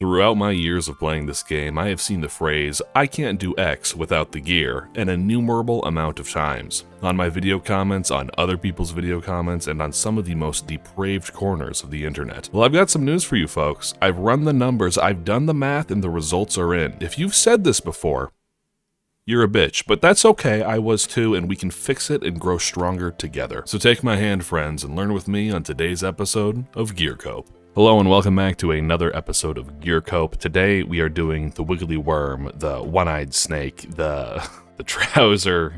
Throughout my years of playing this game, I have seen the phrase, "I can't do X without the gear," an innumerable amount of times. On my video comments, on other people's video comments, and on some of the most depraved corners of the internet. Well, I've got some news for you folks. I've run the numbers, I've done the math, and the results are in. If you've said this before, you're a bitch, but that's okay, I was too, and we can fix it and grow stronger together. So take my hand, friends, and learn with me on today's episode of Gear Cope. Hello and welcome back to another episode of Gear Cope. Today we are doing the wiggly worm, the one-eyed snake, the trousers.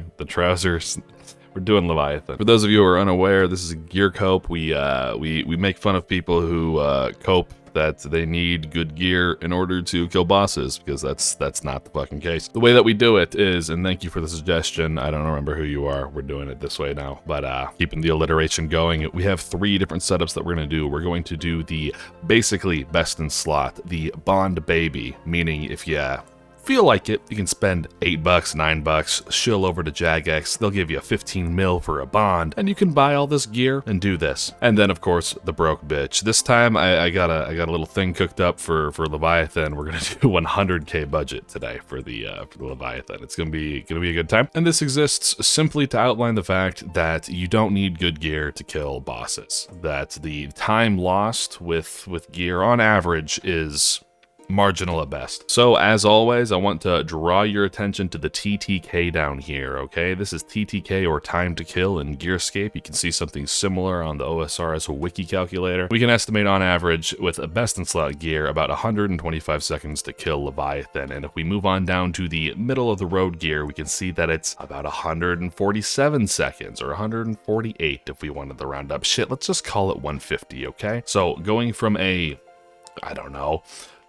We're doing Leviathan. For those of you who are unaware, this is a Gear Cope. We make fun of people who cope that they need good gear in order to kill bosses, because that's not the fucking case. The way that we do it is, and thank you for the suggestion, I don't remember who you are, we're doing it this way now, but keeping the alliteration going, we have 3 different setups that we're going to do. We're going to do the basically best in slot, the Bond Baby, meaning if you feel like it, you can spend $8, $9, shill over to Jagex, they'll give you 15 mil for a bond, and you can buy all this gear and do this. And then of course, the broke bitch. This time I got a little thing cooked up for Leviathan. We're gonna do 100k budget today for the Leviathan. It's gonna be a good time. And this exists simply to outline the fact that you don't need good gear to kill bosses. That the time lost with gear on average is marginal at best. So as always, I want to draw your attention to the TTK down here, okay? This is TTK, or time to kill, in Gearscape. You can see something similar on the osrs wiki calculator. We can estimate on average with a best in slot gear about 125 seconds to kill Leviathan, and if we move on down to the middle of the road gear, we can see that it's about 147 seconds, or 148 if we wanted to round up. Shit, let's just call it 150, okay? So going from a, I don't know,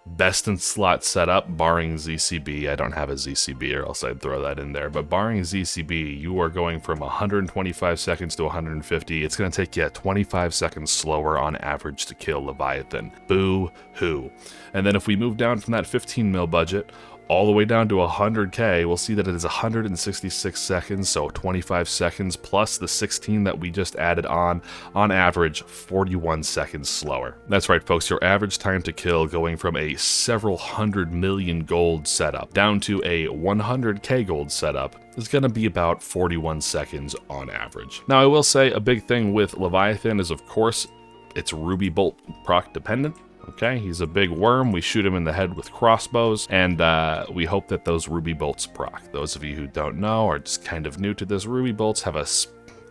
best in slot setup, barring ZCB. I don't have a ZCB, or else I'd throw that in there. But barring ZCB, you are going from 125 seconds to 150. It's going to take you 25 seconds slower on average to kill Leviathan. Boo-hoo. And then if we move down from that 15 mil budget all the way down to 100k, we'll see that it is 166 seconds, so 25 seconds plus the 16 that we just added on average 41 seconds slower. That's right, folks, your average time to kill going from a several hundred million gold setup down to a 100k gold setup is going to be about 41 seconds on average. Now, I will say a big thing with Leviathan is, of course, it's ruby bolt proc dependent. Okay, he's a big worm. We shoot him in the head with crossbows, and we hope that those ruby bolts proc. Those of you who don't know, or just kind of new to this, ruby bolts have a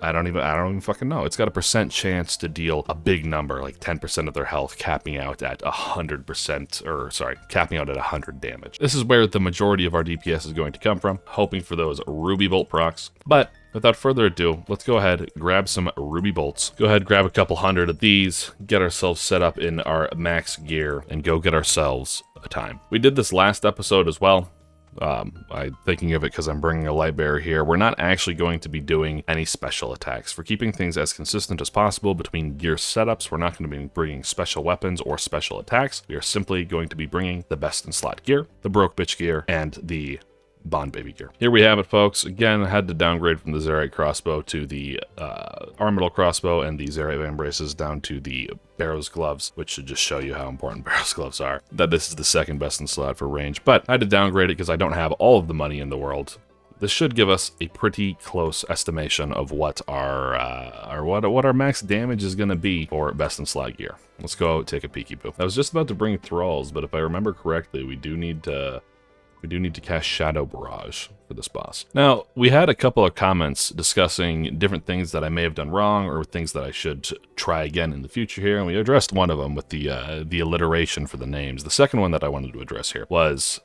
I don't even fucking know. It's got a percent chance to deal a big number, like 10% of their health, capping out at 100%, or sorry, capping out at 100 damage. This is where the majority of our DPS is going to come from, hoping for those ruby bolt procs. But without further ado, let's go ahead, grab some ruby bolts. Go ahead, grab a couple hundred of these, get ourselves set up in our max gear, and go get ourselves a time. We did this last episode as well. I'm thinking of it because I'm bringing a light bearer here. We're not actually going to be doing any special attacks. For keeping things as consistent as possible between gear setups, we're not going to be bringing special weapons or special attacks. We are simply going to be bringing the best in slot gear, the broke bitch gear, and the Bond Baby gear. Here we have it, folks. Again, I had to downgrade from the Zerite crossbow to the Armadillo crossbow, and the Zerite van braces down to the Barrow's gloves, which should just show you how important Barrow's gloves are. That this is the second best in slot for range, but I had to downgrade it because I don't have all of the money in the world. This should give us a pretty close estimation of what our max damage is going to be for best in slot gear. Let's go take a peeky boo. I was just about to bring thralls, but if I remember correctly, we do need to cast Shadow Barrage for this boss. Now, we had a couple of comments discussing different things that I may have done wrong, or things that I should try again in the future here, and we addressed one of them with the alliteration for the names. The second one that I wanted to address here was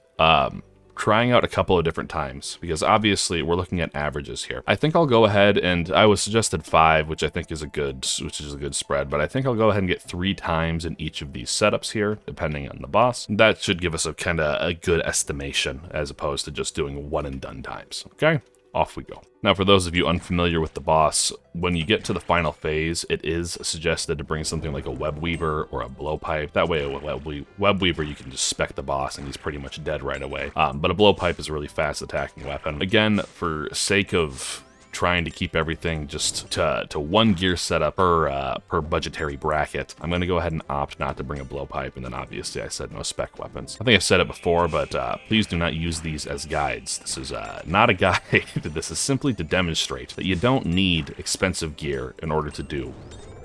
trying out a couple of different times, because obviously we're looking at averages here. I think I'll go ahead, and I was suggested 5, which I think is a good spread, but I think I'll go ahead and get 3 times in each of these setups here, depending on the boss. That should give us a good estimation, as opposed to just doing one and done times. Okay, off we go. Now, for those of you unfamiliar with the boss, when you get to the final phase, it is suggested to bring something like a web weaver or a blowpipe. That way, a web weaver, you can just spec the boss and he's pretty much dead right away. But a blowpipe is a really fast attacking weapon. Again, for sake of trying to keep everything just to one gear setup per budgetary bracket, I'm going to go ahead and opt not to bring a blowpipe, and then obviously I said no spec weapons. I think I said it before, but please do not use these as guides. This is not a guide. This is simply to demonstrate that you don't need expensive gear in order to do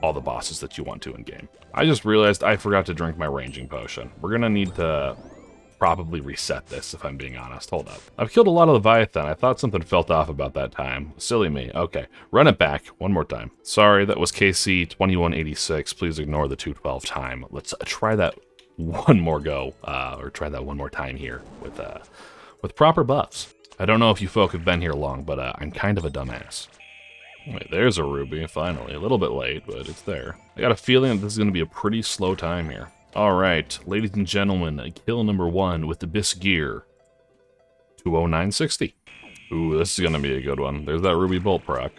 all the bosses that you want to in-game. I just realized I forgot to drink my ranging potion. We're going to need to probably reset this, if I'm being honest. Hold up. I've killed a lot of Leviathan. I thought something felt off about that time. Silly me. Okay, run it back one more time. Sorry, that was KC 2186. Please ignore the 212 time. Let's try that one more go, or try that one more time here with proper buffs. I don't know if you folk have been here long, but I'm kind of a dumbass. Wait, there's a ruby, finally. A little bit late, but it's there. I got a feeling that this is going to be a pretty slow time here. Alright, ladies and gentlemen, kill number 1 with the Abyss gear. 20960. Ooh, this is going to be a good one. There's that ruby bolt proc.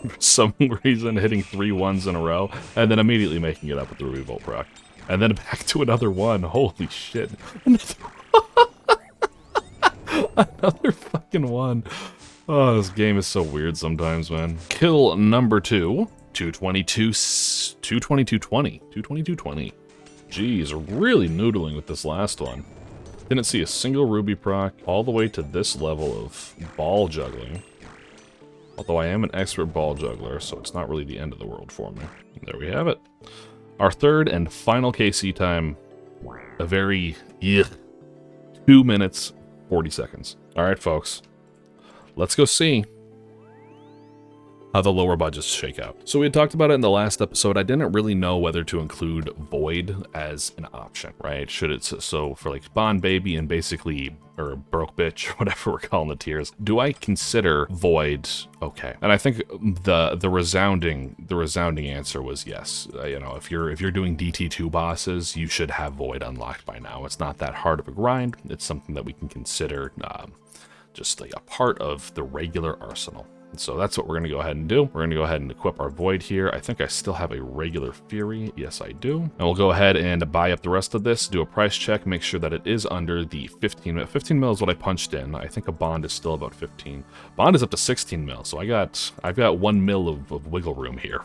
For some reason, hitting 3 1s in a row, and then immediately making it up with the ruby bolt proc. And then back to another one. Holy shit. Another fucking one. Oh, this game is so weird sometimes, man. Kill number 2. 222.20. Jeez, really noodling with this last one. Didn't see a single ruby proc all the way to this level of ball juggling. Although I am an expert ball juggler, so it's not really the end of the world for me. There we have it. Our third and final KC time. A very 2 minutes, 40 seconds. Alright, folks. Let's go see how the lower budgets shake out. So we had talked about it in the last episode. I didn't really know whether to include Void as an option, right? Should it, so for like Bond Baby and basically, or Broke Bitch, or whatever we're calling the tiers, do I consider Void okay? And I think the resounding answer was yes. You know, if you're doing DT2 bosses, you should have Void unlocked by now. It's not that hard of a grind. It's something that we can consider just like a part of the regular arsenal. So that's what we're going to go ahead and do. We're going to go ahead and equip our Void here. I think I still have a regular Fury. Yes, I do. And we'll go ahead and buy up the rest of this, do a price check, make sure that it is under the 15 mil. 15 mil is what I punched in. I think a bond is still about 15. Bond is up to 16 mil, so I've got 1 mil of wiggle room here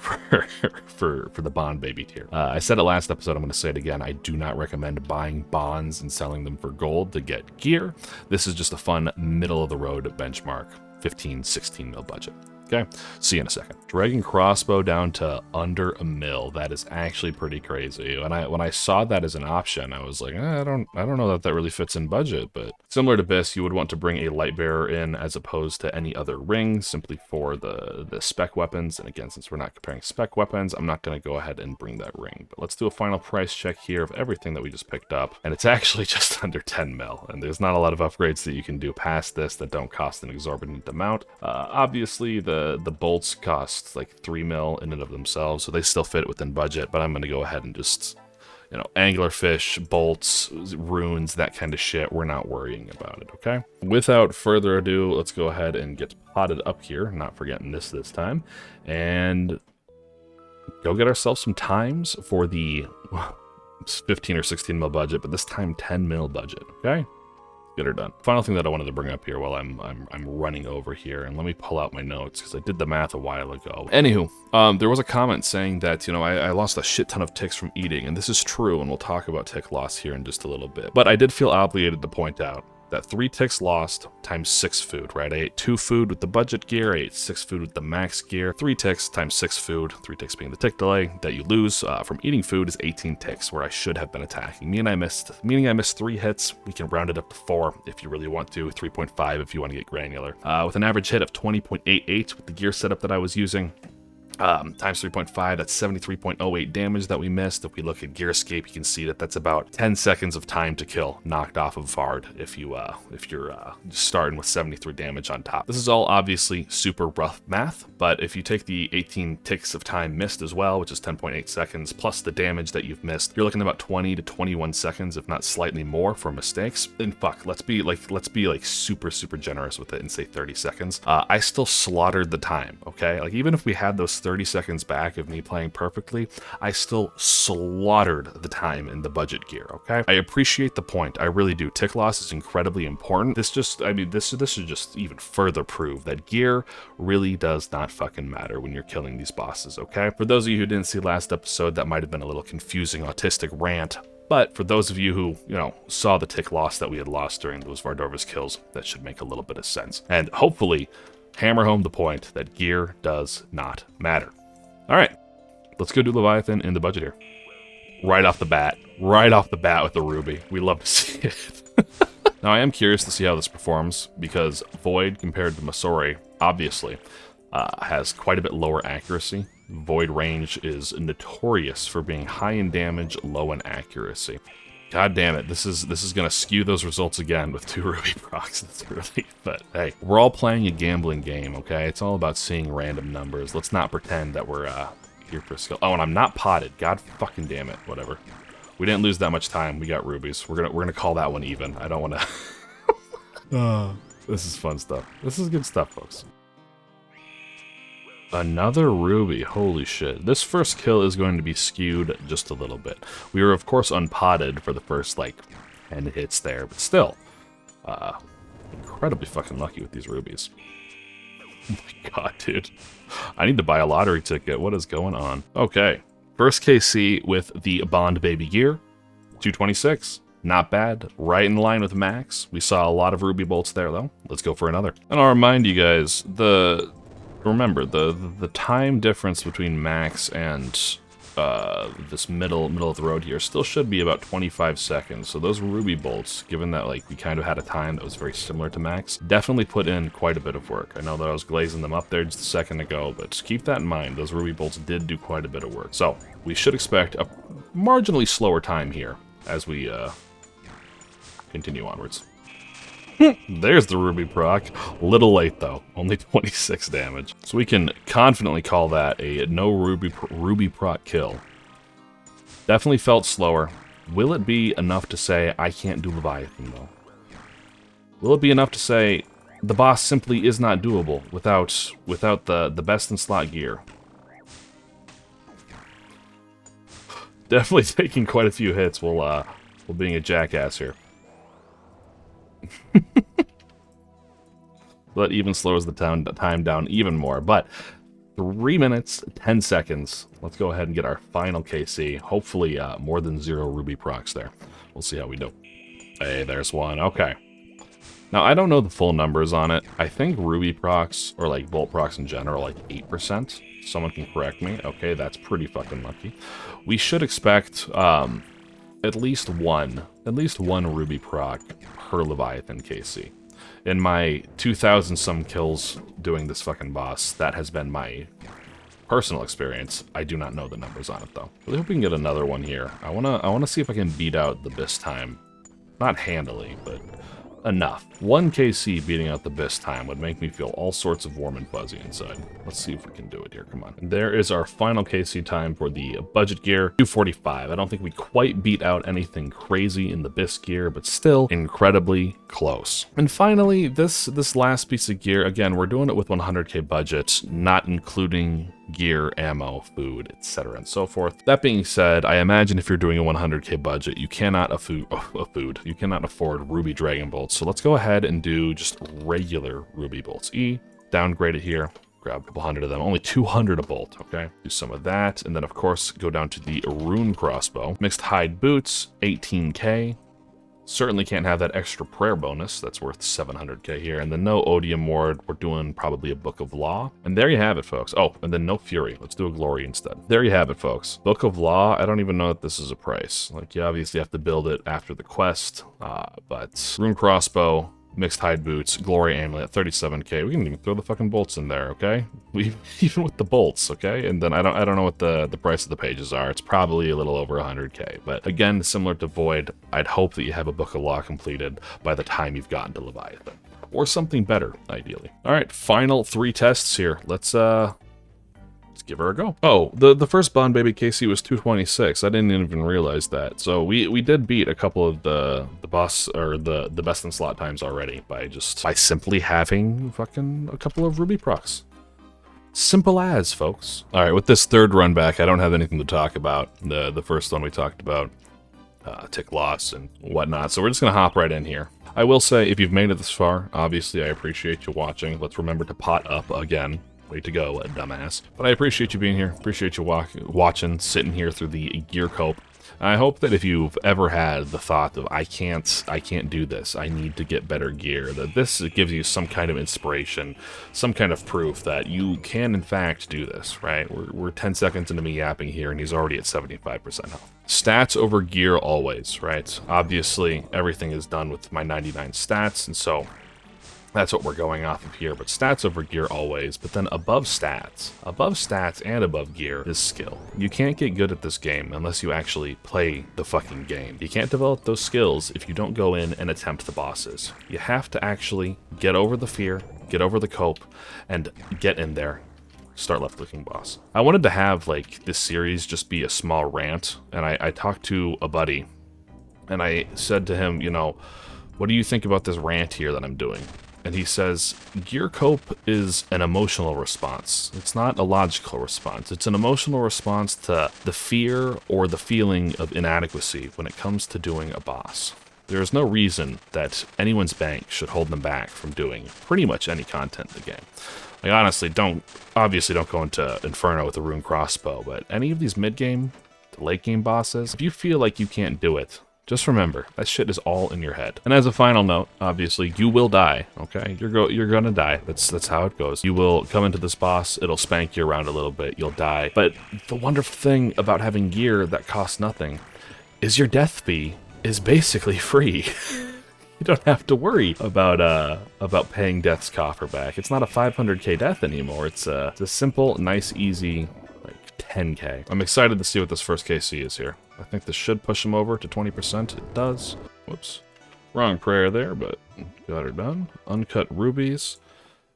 for the Bond Baby tier. I said it last episode, I'm going to say it again. I do not recommend buying bonds and selling them for gold to get gear. This is just a fun middle of the road benchmark. 15, 16 mil budget. Okay, see you in a second. Dragon crossbow down to under a mil. That is actually pretty crazy. When I saw that as an option, I was like, I don't know that really fits in budget. But similar to this, you would want to bring a light bearer in as opposed to any other ring, simply for the spec weapons. And again, since we're not comparing spec weapons, I'm not going to go ahead and bring that ring. But let's do a final price check here of everything that we just picked up, and it's actually just under 10 mil. And there's not a lot of upgrades that you can do past this that don't cost an exorbitant amount. Obviously, the bolts cost like 3 mil in and of themselves, so they still fit within budget, but I'm going to go ahead and just, you know, anglerfish, bolts, runes, that kind of shit, we're not worrying about it, okay? Without further ado, let's go ahead and get potted up here, not forgetting this time, and go get ourselves some times for the 15 or 16 mil budget, but this time 10 mil budget, okay? Get her done. Final thing that I wanted to bring up here while I'm running over here, and let me pull out my notes because I did the math a while ago. Anywho, there was a comment saying that, you know, I lost a shit ton of ticks from eating, and this is true, and we'll talk about tick loss here in just a little bit. But I did feel obligated to point out that 3 ticks lost times 6 food, right? I ate 2 food with the budget gear, I ate 6 food with the max gear. 3 ticks times 6 food, 3 ticks being the tick delay that you lose from eating food, is 18 ticks, where I should have been attacking. Meaning I missed 3 hits. We can round it up to 4 if you really want to, 3.5 if you want to get granular. With an average hit of 20.88 with the gear setup that I was using, times 3.5, that's 73.08 damage that we missed. If we look at Gearscape, you can see that that's about 10 seconds of time to kill knocked off of Vard if you're starting with 73 damage on top. This is all obviously super rough math, but if you take the 18 ticks of time missed as well, which is 10.8 seconds, plus the damage that you've missed, you're looking at about 20 to 21 seconds, if not slightly more, for mistakes. And fuck, let's be like super generous with it and say 30 seconds. I still slaughtered the time, okay? Like, even if we had those 30 seconds back of me playing perfectly, I still slaughtered the time in the budget gear, okay? I appreciate the point, I really do. Tick loss is incredibly important. This just, I mean, this should just even further prove that gear really does not fucking matter when you're killing these bosses, okay? For those of you who didn't see last episode, that might have been a little confusing autistic rant, but for those of you who, you know, saw the tick loss that we had lost during those Vardorvis kills, that should make a little bit of sense. And hopefully hammer home the point that gear does not matter. All right, let's go do Leviathan in the budget here. Right off the bat with the ruby. We love to see it. Now, I am curious to see how this performs, because Void compared to Masori, obviously, has quite a bit lower accuracy. Void range is notorious for being high in damage, low in accuracy. God damn it, this is gonna skew those results again with 2 ruby procs. That's really, but hey, we're all playing a gambling game, okay? It's all about seeing random numbers. Let's not pretend that we're here for skill. Oh, and I'm not potted. God fucking damn it. Whatever. We didn't lose that much time. We got rubies. We're gonna call that one even. I don't want to. This is fun stuff. This is good stuff, folks. Another ruby, holy shit. This first kill is going to be skewed just a little bit. We were, of course, unpotted for the first, like, 10 hits there, but still, incredibly fucking lucky with these rubies. Oh my god, dude. I need to buy a lottery ticket. What is going on? Okay, first KC with the Bond Baby gear, 226. Not bad, right in line with max. We saw a lot of ruby bolts there, though. Let's go for another. And I'll remind you guys, remember, the time difference between max and this middle of the road here still should be about 25 seconds. So those ruby bolts, given that like we kind of had a time that was very similar to max, definitely put in quite a bit of work. I know that I was glazing them up there just a second ago, but just keep that in mind. Those ruby bolts did do quite a bit of work. So we should expect a marginally slower time here as we continue onwards. There's the ruby proc. Little late though, only 26 damage. So we can confidently call that a no ruby proc kill. Definitely felt slower. Will it be enough to say I can't do Leviathan though? Will it be enough to say the boss simply is not doable without the best in slot gear? Definitely taking quite a few hits while being a jackass here. That even slows the time down even more. But 3 minutes, 10 seconds. Let's go ahead and get our final KC. Hopefully more than 0 ruby procs there. We'll see how we do. Hey, there's one. Okay. Now, I don't know the full numbers on it. I think ruby procs, or like bolt procs in general, like 8%. Someone can correct me. Okay, that's pretty fucking lucky. We should expect at least one ruby proc per Leviathan KC. In my 2,000 some kills doing this fucking boss, that has been my personal experience. I do not know the numbers on it though. Really hope we can get another one here. I wanna see if I can beat out the Biss time. Not handily, but enough. 1 KC beating out the Biss time would make me feel all sorts of warm and fuzzy inside. Let's see if we can do it here, come on. And there is our final KC time for the budget gear, 245. I don't think we quite beat out anything crazy in the Biss gear, but still incredibly close. And finally, this last piece of gear, again, we're doing it with 100k budget, not including gear, ammo, food, etc. and so forth. That being said, I imagine if you're doing a 100k budget, you cannot you cannot afford ruby dragon bolts. So let's go ahead and do just regular ruby bolts. Downgrade it here, grab a couple hundred of them, only 200 a bolt, okay? Do some of that, and then of course go down to the rune crossbow. Mixed hide boots, 18k. Certainly can't have that extra prayer bonus. That's worth 700k here. And then no odium ward. We're doing probably a book of law. And there you have it, folks. Oh, and then no fury. Let's do a glory instead. There you have it, folks. Book of law. I don't even know that this is a price. Like, you obviously have to build it after the quest. But rune crossbow, mixed hide boots, glory amulet, 37k. We can even throw the fucking bolts in there, okay? Even with the bolts, okay? And then I don't know what the price of the pages are. It's probably a little over 100k. But again, similar to Void, I'd hope that you have a book of law completed by the time you've gotten to Leviathan, or something better, ideally. All right, final 3 tests here. Let's give her a go. Oh, the first Bond Baby KC was 226. I didn't even realize that. So we did beat a couple of the boss, or the best in slot times already by simply having fucking a couple of ruby procs. Simple as, folks. All right, with this third run back, I don't have anything to talk about. The first one we talked about, tick loss and whatnot, so we're just going to hop right in here. I will say, if you've made it this far, obviously I appreciate you watching. Let's remember to pot up again. Way to go, dumbass. But I appreciate you being here. Appreciate you watching, sitting here through the gear cope. I hope that if you've ever had the thought of, I can't do this, I need to get better gear, that this gives you some kind of inspiration, some kind of proof that you can in fact do this, right? We're 10 seconds into me yapping here and he's already at 75% health. Stats over gear always, right? Obviously, everything is done with my 99 stats, and so that's what we're going off of here, but stats over gear always. But then above stats and above gear is skill. You can't get good at this game unless you actually play the fucking game. You can't develop those skills if you don't go in and attempt the bosses. You have to actually get over the fear, get over the cope, and get in there. Start left-clicking boss. I wanted to have, like, this series just be a small rant, and I talked to a buddy, and I said to him, you know, what do you think about this rant here that I'm doing? And he says, gear cope is an emotional response. It's not a logical response. It's an emotional response to the fear or the feeling of inadequacy when it comes to doing a boss. There is no reason that anyone's bank should hold them back from doing pretty much any content in the game. Like, honestly, obviously don't go into Inferno with a rune crossbow, but any of these mid-game to late-game bosses, if you feel like you can't do it, just remember, that shit is all in your head. And as a final note, obviously, you will die, okay? You're gonna die. That's how it goes. You will come into this boss, it'll spank you around a little bit, you'll die. But the wonderful thing about having gear that costs nothing is your death fee is basically free. You don't have to worry about paying Death's coffer back. It's not a 500k death anymore. It's a simple, nice, easy, like 10k. I'm excited to see what this first KC is here. I think this should push him over to 20%. It does. Whoops. Wrong prayer there, but got her done. Uncut rubies.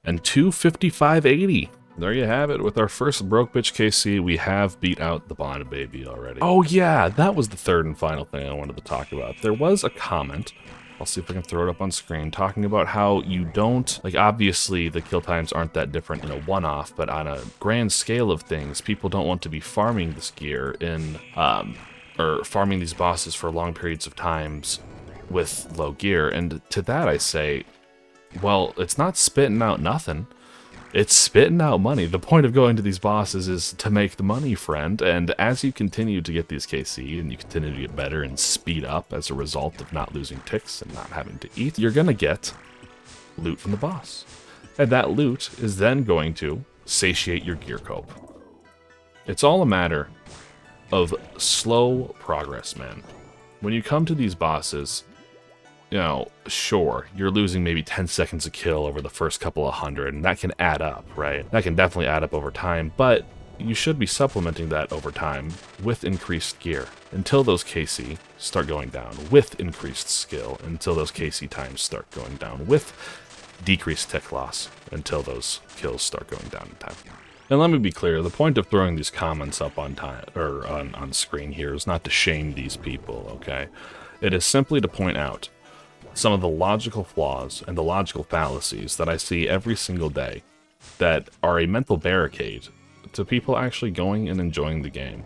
And 255.80. There you have it. With our first broke bitch KC, we have beat out the Bond Baby already. Oh yeah, that was the third and final thing I wanted to talk about. There was a comment, I'll see if I can throw it up on screen, talking about how you don't, like, obviously the kill times aren't that different in a one-off, but on a grand scale of things, people don't want to be farming this gear in, or farming these bosses for long periods of times with low gear. And to that I say, well, it's not spitting out nothing. It's spitting out money. The point of going to these bosses is to make the money, friend. And as you continue to get these KC and you continue to get better and speed up as a result of not losing ticks and not having to eat, you're gonna get loot from the boss. And that loot is then going to satiate your gear cope. It's all a matter of slow progress, man. When you come to these bosses, you know, sure, you're losing maybe 10 seconds a kill over the first couple of hundred, and that can add up, right? That can definitely add up over time, but you should be supplementing that over time with increased gear until those KC start going down, with increased skill until those KC times start going down, with decreased tick loss until those kills start going down in time. And let me be clear, the point of throwing these comments up on time or on screen here is not to shame these people, okay? It is simply to point out some of the logical flaws and the logical fallacies that I see every single day that are a mental barricade to people actually going and enjoying the game.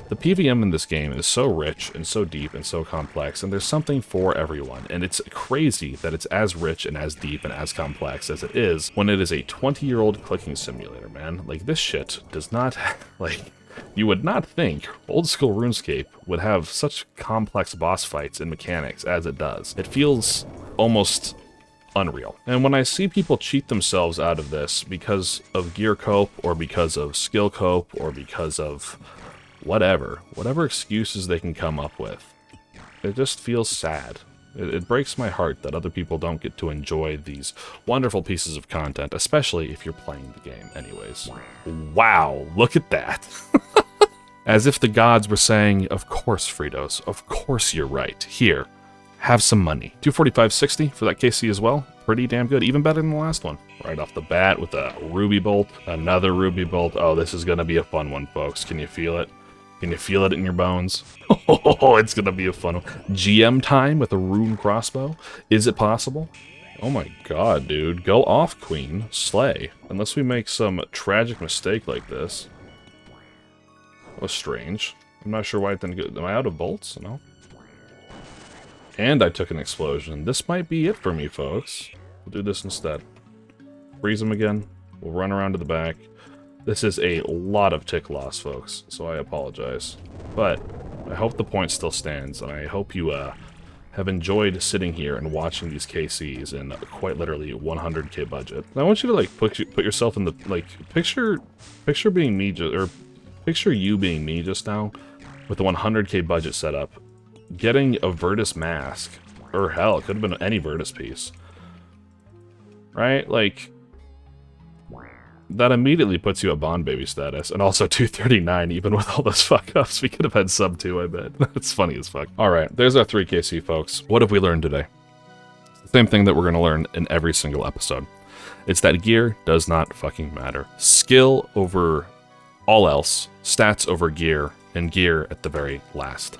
The PvM in this game is so rich and so deep and so complex, and there's something for everyone, and it's crazy that it's as rich and as deep and as complex as it is when it is a 20-year-old clicking simulator, man. Like, this shit does not, like, you would not think old school RuneScape would have such complex boss fights and mechanics as it does. It feels almost unreal. And when I see people cheat themselves out of this because of gear cope or because of skill cope or because of whatever excuses they can come up with, it just feels sad. It breaks my heart that other people don't get to enjoy these wonderful pieces of content, especially if you're playing the game anyways. Wow, look at that. As if the gods were saying, of course, Fritos, of course you're right. Here, have some money. 245.60 for that KC as well. Pretty damn good, even better than the last one. Right off the bat with a ruby bolt, another ruby bolt. Oh, this is gonna be a fun one, folks. Can you feel it? Can you feel it in your bones? Oh, it's gonna be a fun one. GM time with a rune crossbow. Is it possible? Oh my god, dude. Go off, queen. Slay. Unless we make some tragic mistake like this. That was strange. I'm not sure why it didn't go... Am I out of bolts? No. And I took an explosion. This might be it for me, folks. We'll do this instead. Freeze them again. We'll run around to the back. This is a lot of tick loss, folks, so I apologize. But I hope the point still stands, and I hope you have enjoyed sitting here and watching these KCs in quite literally 100k budget. And I want you to like put yourself in the like picture being me or picture you being me just now with the 100k budget setup, getting a Virtus mask, or hell, it could have been any Virtus piece, right? Like that immediately puts you at Bond Baby status, and also 239 even with all those fuck-ups. We could have had sub 2, I bet. That's funny as fuck. Alright, there's our 3KC, folks. What have we learned today? It's the same thing that we're going to learn in every single episode. It's that gear does not fucking matter. Skill over all else, stats over gear, and gear at the very last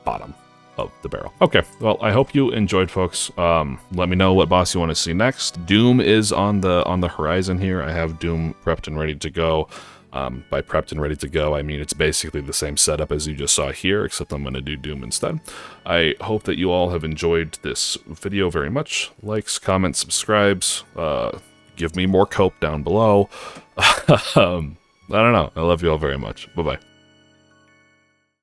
bottom of the barrel. Okay, well, I hope you enjoyed, folks. Let me know what boss you want to see next. Doom is on the horizon here. I have Doom prepped and ready to go. By prepped and ready to go, I mean it's basically the same setup as you just saw here, except I'm going to do Doom instead. I hope that you all have enjoyed this video very much. Likes, comments, subscribes. Give me more cope down below. I don't know. I love you all very much. Bye-bye.